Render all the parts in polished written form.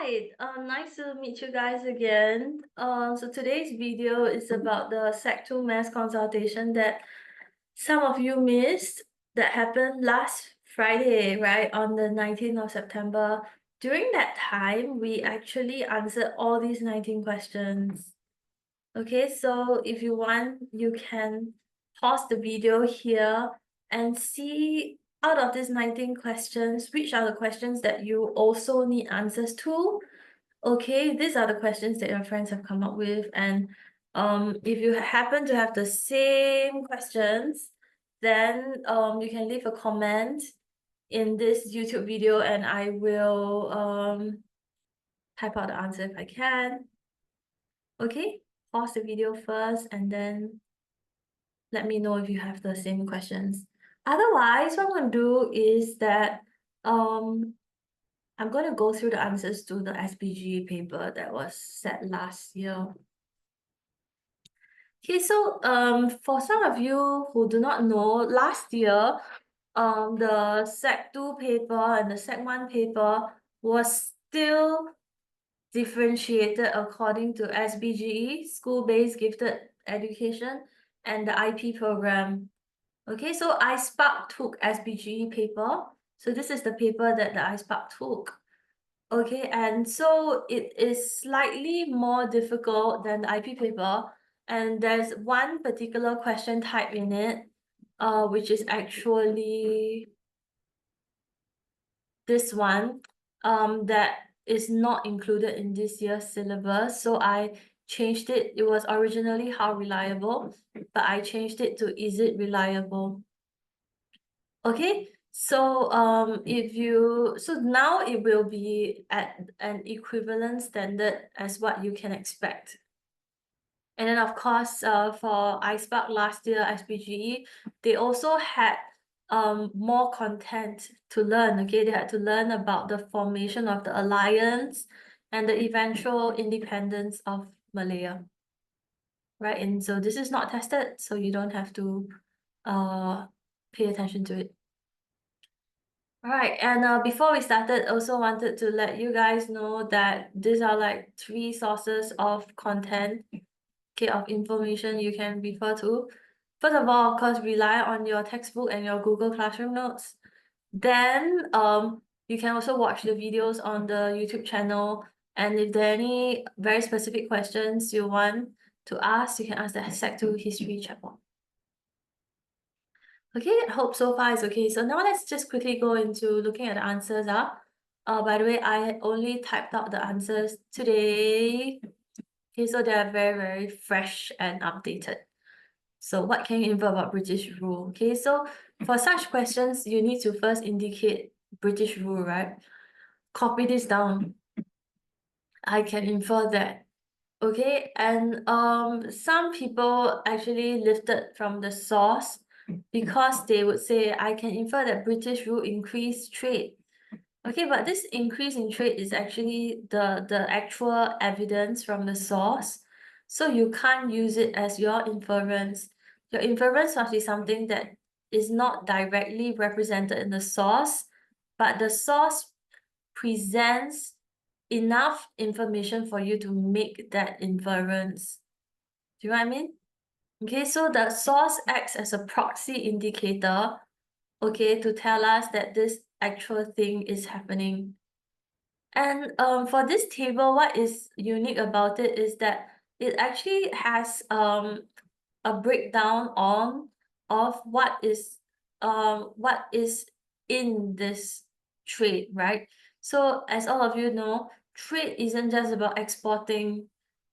Right, nice to meet you guys again. So today's video is about the Sec 2 mass consultation that some of you missed that happened last Friday, right, on the 19th of September. During that time, we actually answered all these 19 questions. Okay, so if you want, you can pause the video here and see out of these 19 questions, which are the questions that you also need answers to. Okay, these are the questions that your friends have come up with, and if you happen to have the same questions, then you can leave a comment in this YouTube video and I will type out the answer if I can. Okay, pause the video first and then let me know if you have the same questions. Otherwise, what I'm going to do is that I'm going to go through the answers to the SBGE paper that was set last year. Okay, so for some of you who do not know, last year, the Sec 2 paper and the Sec 1 paper was still differentiated according to SBGE, School-Based Gifted Education, and the IP program. Okay, so iSpark took SBGE paper. So this is the paper that the iSpark took. Okay, and so it is slightly more difficult than the IP paper, and there's one particular question type in it, which is actually this one, that is not included in this year's syllabus. So I changed it. It was originally how reliable, but I changed it to is it reliable? Okay, so so now it will be at an equivalent standard as what you can expect. And then of course, for iSpark last year, SBGE, they also had more content to learn. Okay, they had to learn about the formation of the alliance and the eventual independence of Malaya. Right, and so this is not tested, so you don't have to pay attention to it. All right, and before we started, also wanted to let you guys know that these are like 3 sources of content, okay, of information you can refer to. First of all, of course, rely on your textbook and your Google Classroom notes. Then you can also watch the videos on the YouTube channel. And if there are any very specific questions you want to ask, you can ask the Sec 2 History chatbot. Okay, I hope so far is okay. So now let's just quickly go into looking at the answers. By the way, I only typed out the answers today. Okay, so they are very, very fresh and updated. So what can you infer about British rule? Okay, so for such questions, you need to first indicate British rule, right? Copy this down. I can infer that. Okay, and some people actually lifted from the source because they would say, I can infer that British rule increased trade. Okay, but this increase in trade is actually the actual evidence from the source. So you can't use it as your inference. Your inference must be something that is not directly represented in the source, but the source presents enough information for you to make that inference. Do you know what I mean? Okay, so the source acts as a proxy indicator, okay, to tell us that this actual thing is happening. And for this table, what is unique about it is that it actually has a breakdown of what is in this trade, right? So as all of you know, trade isn't just about exporting,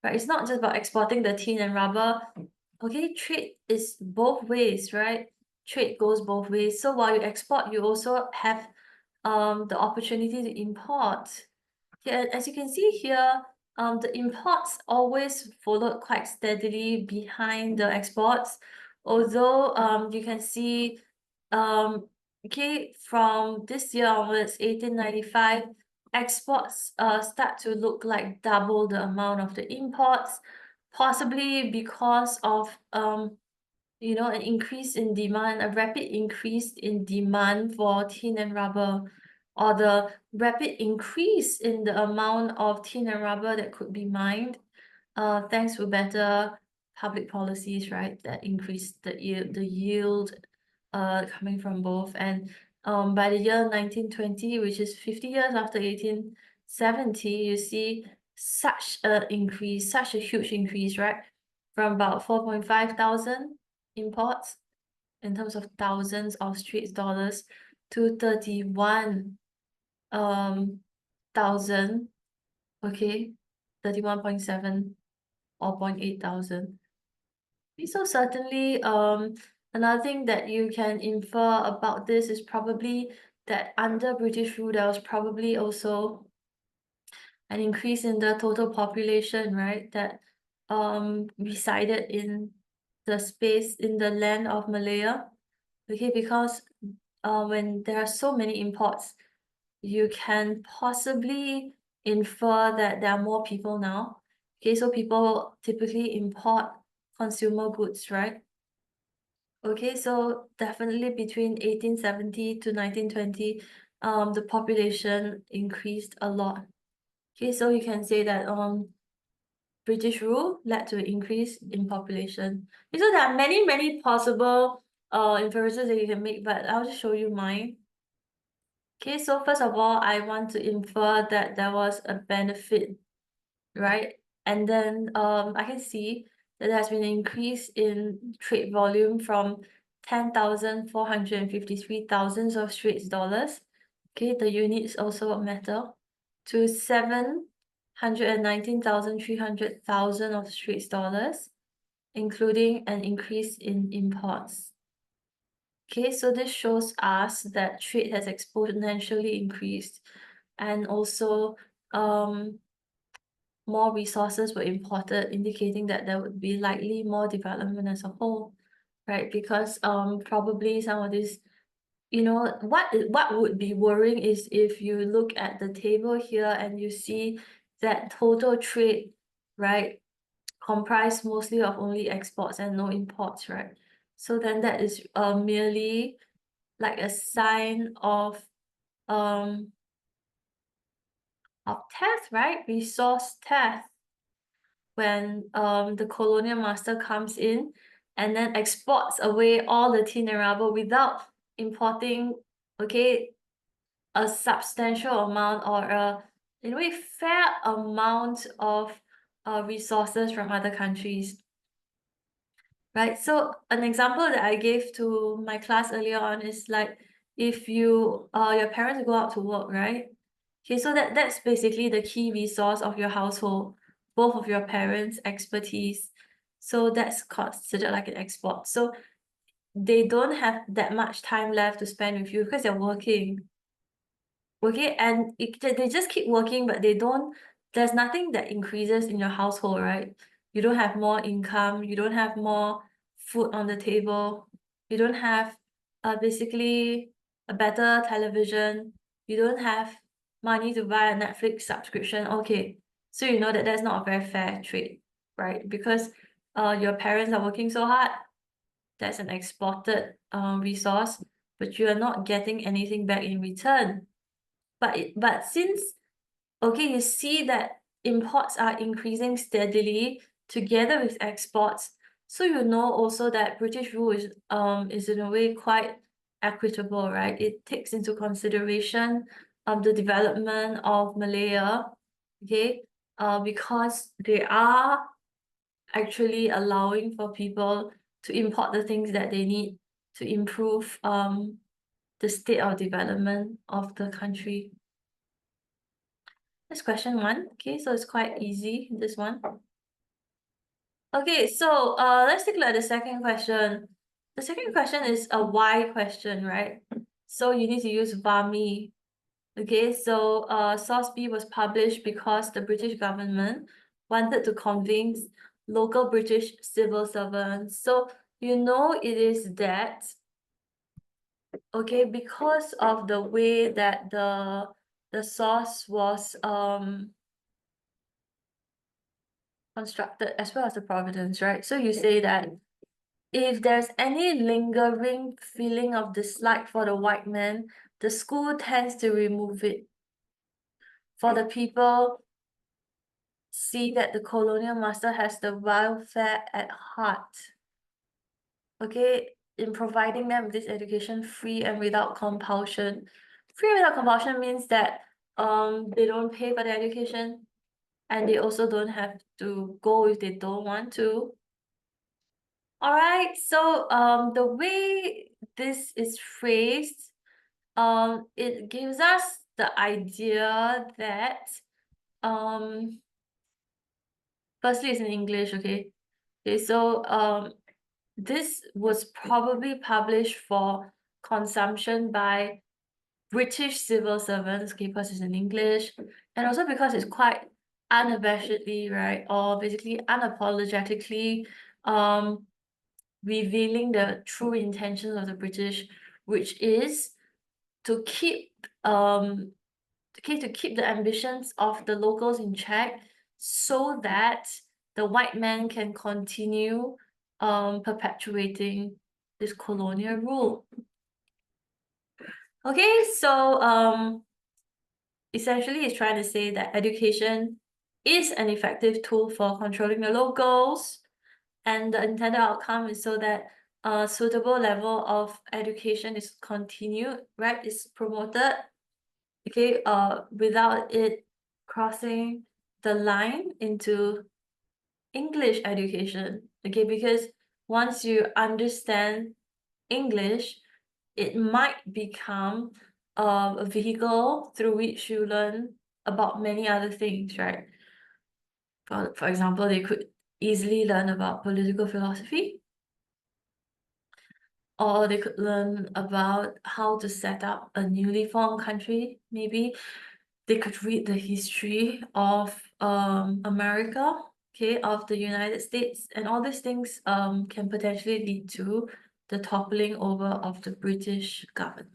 right? It's not just about exporting the tin and rubber. Okay, trade is both ways, right? Trade goes both ways. So while you export, you also have the opportunity to import. Yeah, as you can see here, the imports always followed quite steadily behind the exports. Although you can see, okay, from this year onwards, 1895, exports start to look like double the amount of the imports, possibly because of you know, an increase in demand, a rapid increase in demand for tin and rubber. or the rapid increase in the amount of tin and rubber that could be mined, thanks to better public policies, right, that increase the yield coming from both. And by the year 1920, which is 50 years after 1870, you see such a huge increase, right, from about 4.5 thousand imports in terms of thousands of Straits dollars to 31 thousand, okay, 31.7 or 0.8 thousand. So certainly, another thing that you can infer about this is probably that under British rule, there was probably also an increase in the total population, right, that resided in the space, in the land of Malaya. Okay, because when there are so many imports, you can possibly infer that there are more people now. Okay, so people typically import consumer goods, right? Okay, so definitely between 1870 to 1920, the population increased a lot. Okay, so you can say that British rule led to an increase in population. Okay, so there are many possible inferences that you can make, but I'll just show you mine. Okay, so first of all, I want to infer that there was a benefit, right? And then I can see that there has been an increase in trade volume from 10,453 thousands of Straits dollars. Okay, the units also matter, to 719,300 of Straits dollars, including an increase in imports. Okay, so this shows us that trade has exponentially increased, and also more resources were imported, indicating that there would be likely more development as a whole, right? Because probably some of this, you know, what would be worrying is if you look at the table here and you see that total trade, right, comprised mostly of only exports and no imports, right? So then that is merely like a sign of theft, right? Resource theft, when the colonial master comes in and then exports away all the tin and rubber without importing, okay, a substantial amount or a, in a way, fair amount of resources from other countries. Right, so an example that I gave to my class earlier on is like, if you your parents go out to work, right? Okay, so that's basically the key resource of your household, both of your parents' expertise. So that's considered like an export. So they don't have that much time left to spend with you because they're working. Okay, and they just keep working, but there's nothing that increases in your household, right? You don't have more income, you don't have more food on the table, you don't have basically a better television, you don't have money to buy a Netflix subscription. Okay, so you know that that's not a very fair trade, right? Because your parents are working so hard, that's an exported resource, but you are not getting anything back in return. But since, okay, you see that imports are increasing steadily together with exports, so you know also that British rule is in a way quite equitable, right? It takes into consideration the development of Malaya, okay, because they are actually allowing for people to import the things that they need to improve the state of development of the country. That's question one. Okay, so it's quite easy, this one. Okay, so let's take a look at the second question. The second question is a why question, right? So you need to use VAMI. Okay, so source B was published because the British government wanted to convince local British civil servants. So you know it is that, okay, because of the way that the source was constructed, as well as the providence, right? So you say that if there's any lingering feeling of dislike for the white man, the school tends to remove it. For the people see that the colonial master has the welfare at heart. Okay, in providing them this education free and without compulsion. Free without compulsion means that they don't pay for the education and they also don't have to go if they don't want to. All right, so the way this is phrased, it gives us the idea that firstly it's in English, okay? Okay, so this was probably published for consumption by British civil servants, okay, because it's in English, and also because it's quite unabashedly, right, or basically unapologetically revealing the true intentions of the British, which is to keep the ambitions of the locals in check so that the white man can continue perpetuating this colonial rule. Okay, so essentially it's trying to say that education is an effective tool for controlling the locals, and the intended outcome is so that a suitable level of education is continued, right? Is promoted, okay, without it crossing the line into English education, okay, because once you understand English, it might become a vehicle through which you learn about many other things, right? For example, they could easily learn about political philosophy, or they could learn about how to set up a newly formed country, maybe. They could read the history of America, okay, of the United States, and all these things can potentially lead to the toppling over of the British government.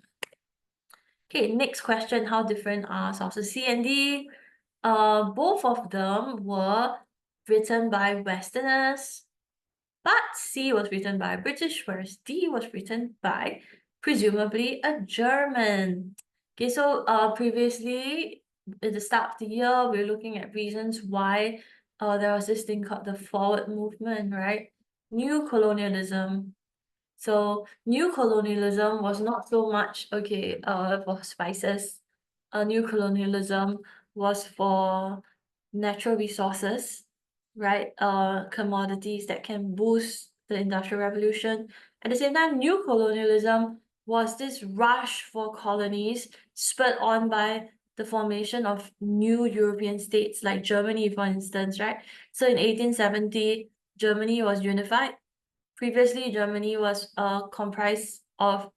Okay, next question, how different are sources C and D? Both of them were written by Westerners, but C was written by a British, whereas D was written by presumably a German. Okay, so previously at the start of the year, we were looking at reasons why there was this thing called the forward movement, right? New colonialism. So new colonialism was not so much okay for spices. New colonialism was for natural resources, right? Commodities that can boost the Industrial Revolution. At the same time, new colonialism was this rush for colonies spurred on by the formation of new European states like Germany, for instance, right? So in 1870, Germany was unified. Previously, Germany was comprised of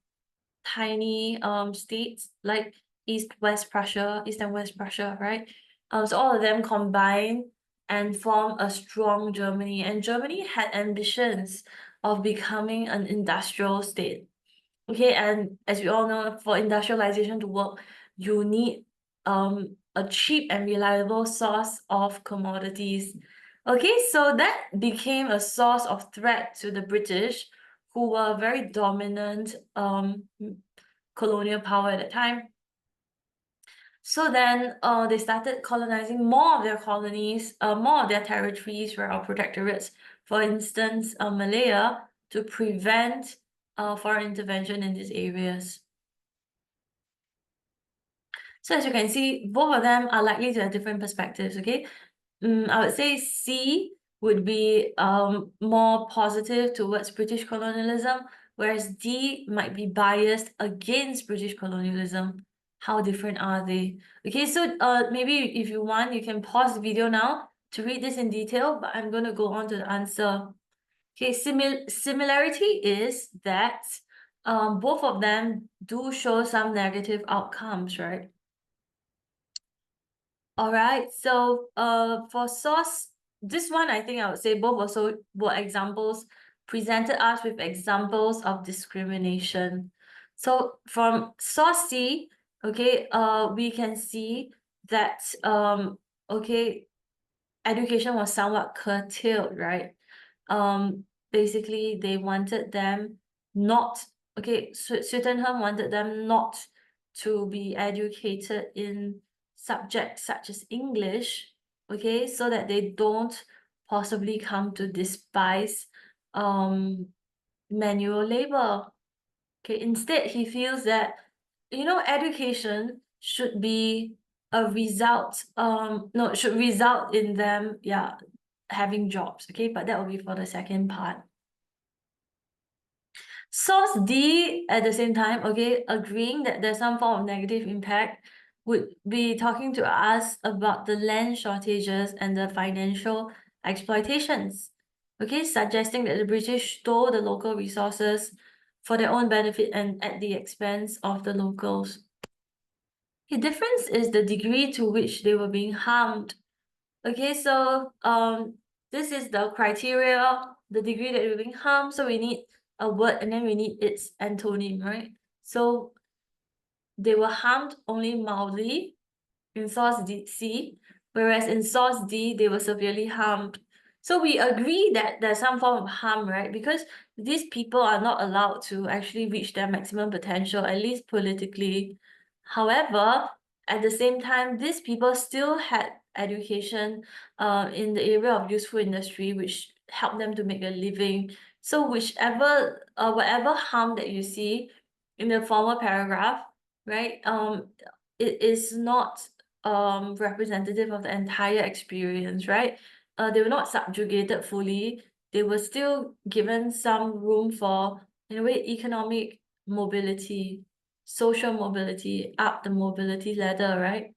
tiny states like East and West Prussia, right? So all of them combine and form a strong Germany. And Germany had ambitions of becoming an industrial state. Okay, and as we all know, for industrialization to work, you need a cheap and reliable source of commodities. Okay, so that became a source of threat to the British, who were very dominant colonial power at the time. So then they started colonizing more of their colonies, more of their territories, right, or protectorates. For instance, Malaya, to prevent foreign intervention in these areas. So as you can see, both of them are likely to have different perspectives, okay? I would say C would be more positive towards British colonialism, whereas D might be biased against British colonialism. How different are they? Okay, so maybe if you want, you can pause the video now to read this in detail, but I'm going to go on to the answer. Okay, similarity is that both of them do show some negative outcomes, right? All right, so for source, this one I think I would say both also were examples, presented us with examples of discrimination. So from source C, okay, we can see that okay, education was somewhat curtailed, right? Basically they wanted them not, okay, Swettenham wanted them not to be educated in subjects such as English, okay, so that they don't possibly come to despise manual labor. Okay, instead he feels that, you know, education should be a result, no, should result in them, yeah, having jobs, okay, but that will be for the second part. Source D, at the same time, okay, agreeing that there's some form of negative impact, would be talking to us about the land shortages and the financial exploitations, okay, suggesting that the British stole the local resources for their own benefit and at the expense of the locals. The difference is the degree to which they were being harmed. Okay, so this is the criteria, the degree that you're being harmed. So we need a word and then we need its antonym, right? So they were harmed only mildly in source C, whereas in source D, they were severely harmed. So we agree that there's some form of harm, right? Because these people are not allowed to actually reach their maximum potential, at least politically. However, at the same time, these people still had education in the area of useful industry, which helped them to make a living. So whatever harm that you see in the former paragraph, right, it is not representative of the entire experience, right? They were not subjugated fully. They were still given some room for, in a way, economic mobility, social mobility, up the mobility ladder, right?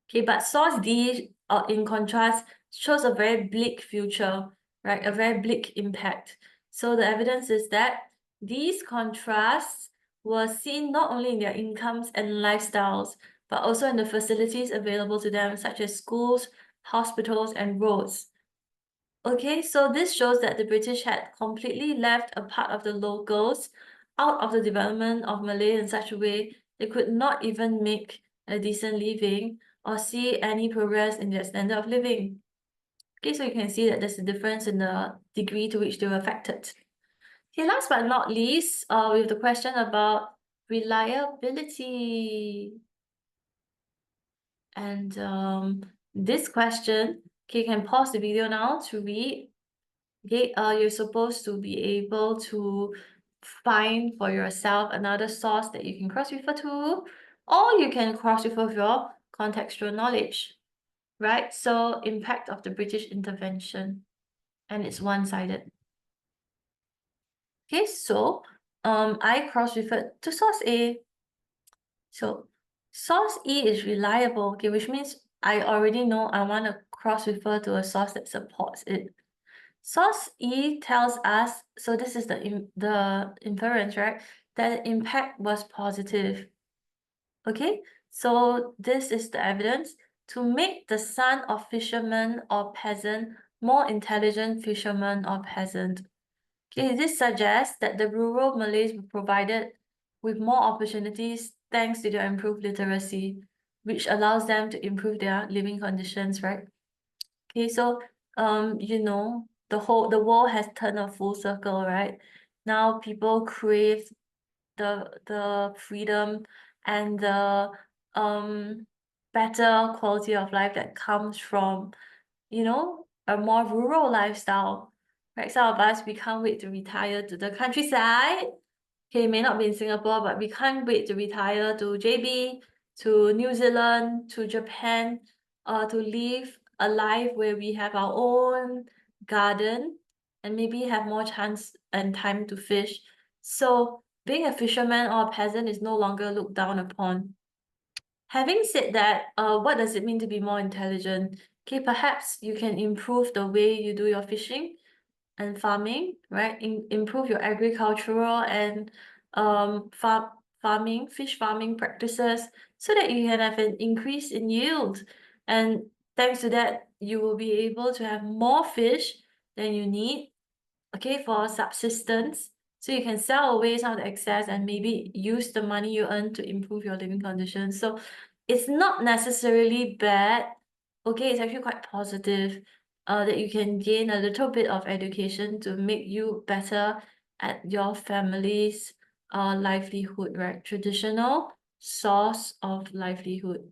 Okay, but source D, in contrast, shows a very bleak future, right? A very bleak impact. So the evidence is that these contrasts were seen not only in their incomes and lifestyles, but also in the facilities available to them, such as schools, hospitals, and roads. Okay, so this shows that the British had completely left a part of the locals out of the development of Malay in such a way they could not even make a decent living or see any progress in their standard of living. Okay, so you can see that there's a difference in the degree to which they were affected. Okay, last but not least, we have the question about reliability. And this question, okay, you can pause the video now to read. Okay, you're supposed to be able to find for yourself another source that you can cross-refer to, or you can cross-refer with your contextual knowledge, right? So impact of the British intervention, and it's one-sided. Okay, so I cross-referred to source A. So source E is reliable, okay, which means I already know I want to cross-refer to a source that supports it. Source E tells us, so this is the inference, right? That the impact was positive. Okay, so this is the evidence to make the son of fisherman or peasant more intelligent fisherman or peasant. Okay, this suggests that the rural Malays were provided with more opportunities thanks to their improved literacy, which allows them to improve their living conditions, right? Okay, so you know, the world has turned a full circle, right? Now people crave the freedom and the better quality of life that comes from, you know, a more rural lifestyle. Right? Some of us, we can't wait to retire to the countryside. Okay, may not be in Singapore, but we can't wait to retire to JB, to New Zealand, to Japan, to live a life where we have our own garden and maybe have more chance and time to fish. So being a fisherman or a peasant is no longer looked down upon. Having said that, what does it mean to be more intelligent? Okay, perhaps you can improve the way you do your fishing and farming, right? Improve your agricultural and fish farming practices so that you can have an increase in yield. And thanks to that, you will be able to have more fish than you need, okay, for subsistence. So you can sell away some of the excess and maybe use the money you earn to improve your living conditions. So it's not necessarily bad. Okay, it's actually quite positive that you can gain a little bit of education to make you better at your family's livelihood, right? Traditional source of livelihood.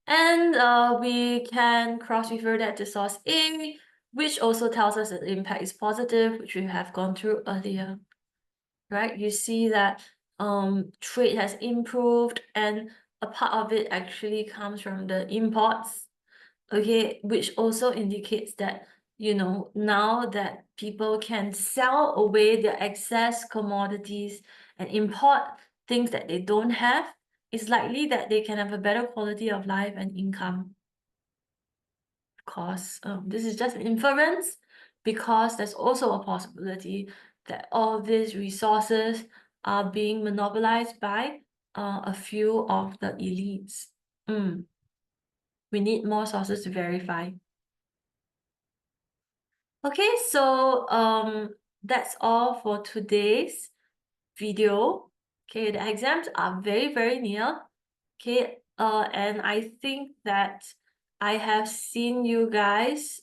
And we can cross-refer that to source A, which also tells us that the impact is positive, which we have gone through earlier, right? You see that trade has improved, and a part of it actually comes from the imports, okay, which also indicates that, you know, now that people can sell away their excess commodities and import things that they don't have, it's likely that they can have a better quality of life and income. Of course, this is just an inference, because there's also a possibility that all these resources are being monopolized by a few of the elites. We need more sources to verify. Okay, so that's all for today's video. Okay, the exams are very, very near. Okay, and I think that I have seen you guys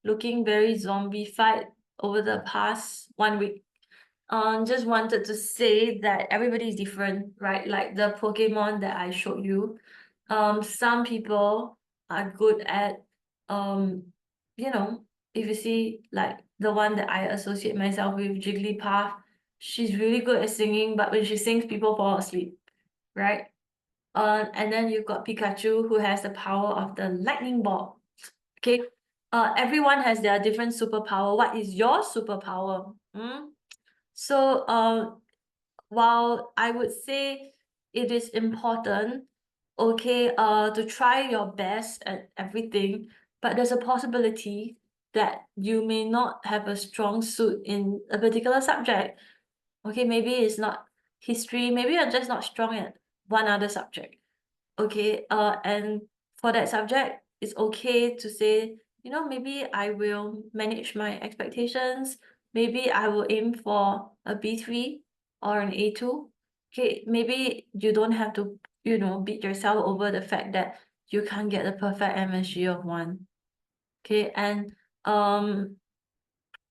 looking very zombified over the past 1 week. Just wanted to say that everybody is different, right? Like the Pokemon that I showed you. Some people are good at you know, if you see like the one that I associate myself with, Jigglypuff, she's really good at singing, but when she sings, people fall asleep, right? And then you've got Pikachu, who has the power of the lightning ball. Okay, everyone has their different superpower. What is your superpower? So, while I would say it is important, okay, to try your best at everything, but there's a possibility that you may not have a strong suit in a particular subject. Okay, maybe it's not history, maybe you're just not strong at one other subject. Okay, and for that subject, it's okay to say, you know, maybe I will manage my expectations. Maybe I will aim for a B3 or an A2. Okay, maybe you don't have to, you know, beat yourself over the fact that you can't get the perfect MSG of 1. Okay, and I'm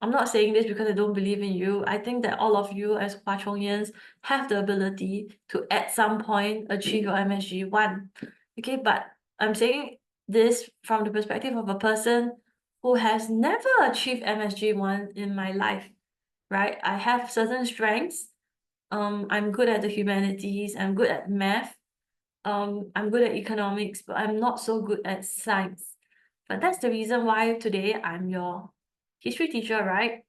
not saying this because I don't believe in you. I think that all of you as Hwa Chongians have the ability to at some point achieve your MSG 1. Okay, but I'm saying this from the perspective of a person who has never achieved MSG 1 in my life, right? I have certain strengths. I'm good at the humanities, I'm good at math, I'm good at economics, but I'm not so good at science. But that's the reason why today I'm your history teacher, right?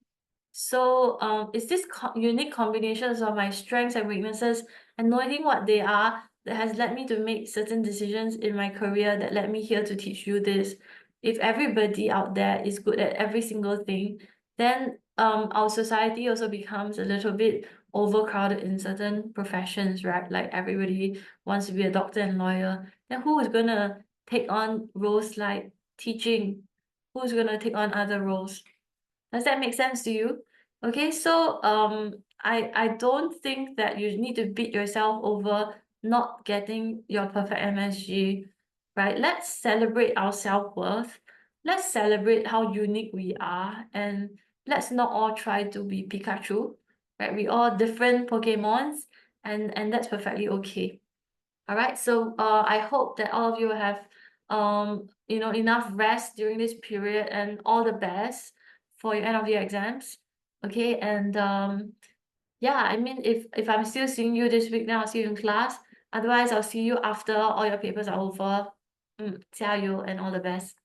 So it's this unique combinations of my strengths and weaknesses and knowing what they are that has led me to make certain decisions in my career that led me here to teach you this. If everybody out there is good at every single thing, then our society also becomes a little bit overcrowded in certain professions, right? Like everybody wants to be a doctor and lawyer. Then who is gonna take on roles like teaching? Who's gonna take on other roles? Does that make sense to you? Okay, so I don't think that you need to beat yourself over not getting your perfect MSG, right? Let's celebrate our self-worth. Let's celebrate how unique we are, and let's not all try to be Pikachu, right? We all different Pokemons, and that's perfectly okay. All right, so I hope that all of you have you know, enough rest during this period, and all the best for your end of year exams. Okay, and yeah, I mean, if I'm still seeing you this week, then I'll see you in class. Otherwise, I'll see you after all your papers are over. 加油 and all the best.